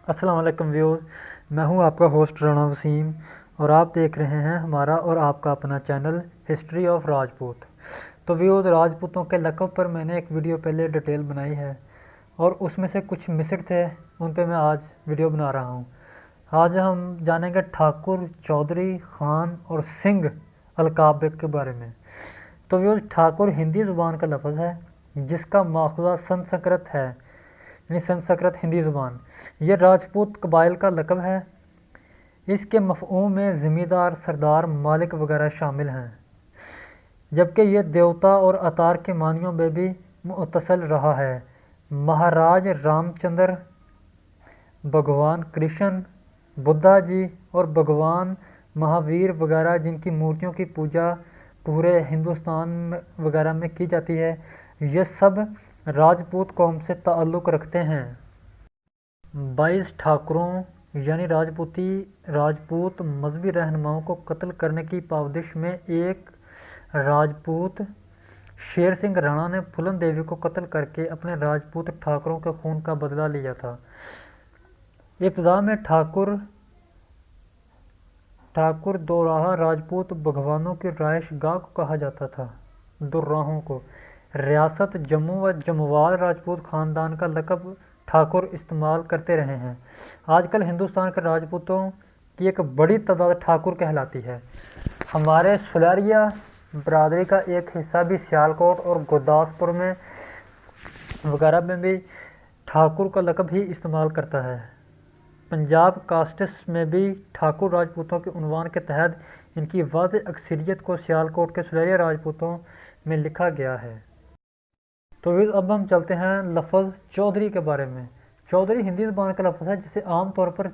السلام علیکم ویور، میں ہوں آپ کا ہوسٹ رانا وسیم اور آپ دیکھ رہے ہیں ہمارا اور آپ کا اپنا چینل ہسٹری آف راجپوت۔ تو ویور، راجپوتوں کے لقب پر میں نے ایک ویڈیو پہلے ڈیٹیل بنائی ہے اور اس میں سے کچھ مسڈ تھے، ان پہ میں آج ویڈیو بنا رہا ہوں۔ آج ہم جانیں گے ٹھاکر، چودھری، خان اور سنگھ القاب کے بارے میں۔ تو ویور، ٹھاکر ہندی زبان کا لفظ ہے جس کا ماخوذہ سنسکرت ہے، یعنی سنسکرت ہندی زبان۔ یہ راجپوت قبائل کا لقب ہے۔ اس کے مفہوم میں زمیندار، سردار، مالک وغیرہ شامل ہیں، جبکہ یہ دیوتا اور اتار کے معنیوں میں بھی متصل رہا ہے۔ مہاراج رام چندر، بھگوان کرشن، بدھا جی اور بھگوان مہاویر وغیرہ جن کی مورتیوں کی پوجا پورے ہندوستان وغیرہ میں کی جاتی ہے، یہ سب راجپوت قوم سے تعلق رکھتے ہیں۔ 22 ٹھاکروں یعنی راجپوت مذہبی رہنماؤں کو قتل کرنے کی پاودش میں ایک راجپوت شیر سنگھ رانا نے پھولن دیوی کو قتل کر کے اپنے راجپوت ٹھاکروں کے خون کا بدلہ لیا تھا۔ ابتدا میں ٹھاکر دوراہا راجپوت بھگوانوں کی رہائش گاہ کو کہا جاتا تھا۔ دوراہوں کو ریاست جموں و جموال راجپوت خاندان کا لقب ٹھاکر استعمال کرتے رہے ہیں۔ آج کل ہندوستان کے راجپوتوں کی ایک بڑی تعداد ٹھاکر کہلاتی ہے۔ ہمارے سولیریا برادری کا ایک حصہ بھی سیالکوٹ اور گرداسپور میں وغیرہ میں بھی ٹھاکر کا لقب ہی استعمال کرتا ہے۔ پنجاب کاسٹس میں بھی ٹھاکر راجپوتوں کے عنوان کے تحت ان کی واضح اکثریت کو سیالکوٹ کے سولیریا راجپوتوں میں لکھا گیا ہے۔ تو اب ہم چلتے ہیں لفظ چودھری کے بارے میں۔ چودھری ہندی زبان کا لفظ ہے جسے عام طور پر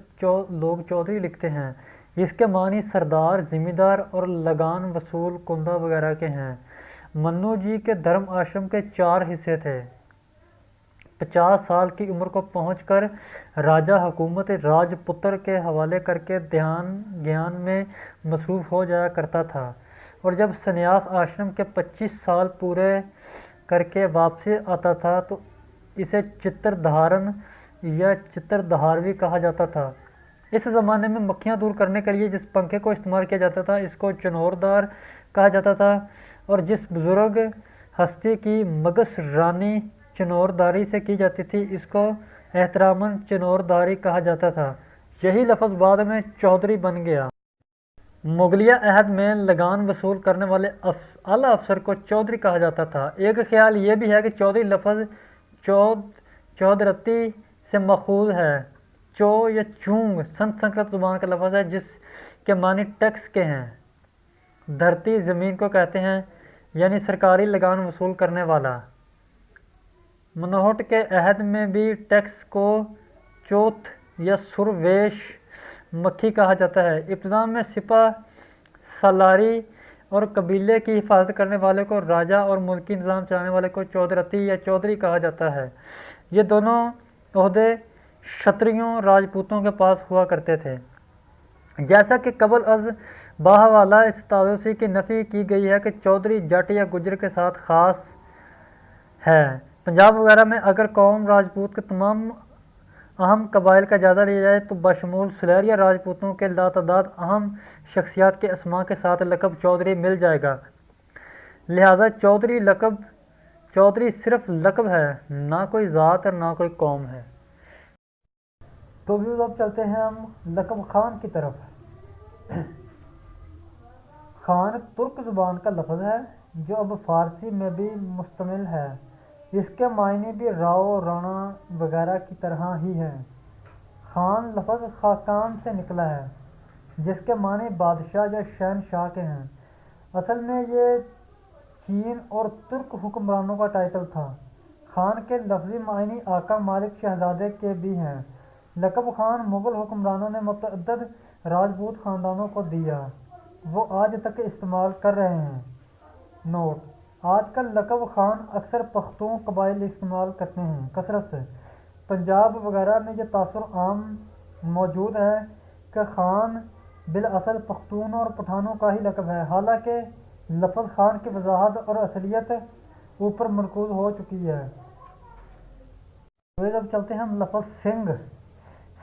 لوگ چودھری لکھتے ہیں۔ اس کے معنی سردار، زمیندار اور لگان وصول کنندہ وغیرہ کے ہیں۔ منو جی کے دھرم آشرم کے 4 حصے تھے۔ 50 سال کی عمر کو پہنچ کر راجہ حکومت راجپوتر کے حوالے کر کے دھیان گیان میں مصروف ہو جایا کرتا تھا، اور جب سنیاس آشرم کے 25 سال پورے کر کے واپسی آتا تھا تو اسے چتر دھارن یا چتر دھاروی کہا جاتا تھا۔ اس زمانے میں مکھیاں دور کرنے کے لیے جس پنکھے کو استعمال کیا جاتا تھا اس کو چنور دار کہا جاتا تھا، اور جس بزرگ ہستی کی مگس رانی چنور داری سے کی جاتی تھی اس کو احتراماً چنور داری کہا جاتا تھا۔ یہی لفظ بعد میں چودھری بن گیا۔ مغلیہ عہد میں لگان وصول کرنے والے اعلیٰ افسر کو چودھری کہا جاتا تھا۔ ایک خیال یہ بھی ہے کہ چودھری لفظ چودرتی سے ماخوذ ہے۔ چو یا چونگ سنسکرت زبان کا لفظ ہے جس کے معنی ٹیکس کے ہیں۔ دھرتی زمین کو کہتے ہیں، یعنی سرکاری لگان وصول کرنے والا۔ منوہٹ کے عہد میں بھی ٹیکس کو چوتھ یا سرویش مکھی کہا جاتا ہے۔ ابتدا میں سپہ سالاری اور قبیلے کی حفاظت کرنے والے کو راجہ اور ملکی نظام چلانے والے کو چودرتی یا چودھری کہا جاتا ہے۔ یہ دونوں عہدے شتریوں راجپوتوں کے پاس ہوا کرتے تھے۔ جیسا کہ قبل از باحوالہ اس تعدسی کی نفی کی گئی ہے کہ چودھری جٹ یا گجر کے ساتھ خاص ہے۔ پنجاب وغیرہ میں اگر قوم راجپوت کے تمام اہم قبائل کا جائزہ لیا جائے تو بشمول سولیریا راجپوتوں کے لاتعداد اہم شخصیات کے اسماء کے ساتھ لقب چودھری مل جائے گا۔ لہٰذا چودھری صرف لقب ہے، نہ کوئی ذات اور نہ کوئی قوم ہے۔ تو اب چلتے ہیں ہم لقب خان کی طرف۔ خان ترک زبان کا لفظ ہے جو اب فارسی میں بھی مشتمل ہے۔ اس کے معنی بھی راؤ، رانا وغیرہ کی طرح ہی ہیں۔ خان لفظ خاقان سے نکلا ہے جس کے معنی بادشاہ یا شہنشاہ کے ہیں۔ اصل میں یہ چین اور ترک حکمرانوں کا ٹائٹل تھا۔ خان کے لفظی معنی آقا، مالک، شہزادے کے بھی ہیں۔ لقب خان مغل حکمرانوں نے متعدد راجپوت خاندانوں کو دیا، وہ آج تک استعمال کر رہے ہیں۔ نوٹ: آج کل لقب خان اکثر پختون قبائل استعمال کرتے ہیں کثرت سے۔ پنجاب وغیرہ میں یہ تاثر عام موجود ہے کہ خان بالاصل پختونوں اور پٹھانوں کا ہی لقب ہے، حالانکہ لفظ خان کی وضاحت اور اصلیت اوپر مرکوز ہو چکی ہے۔ اب چلتے ہیں ہم لفظ سنگھ۔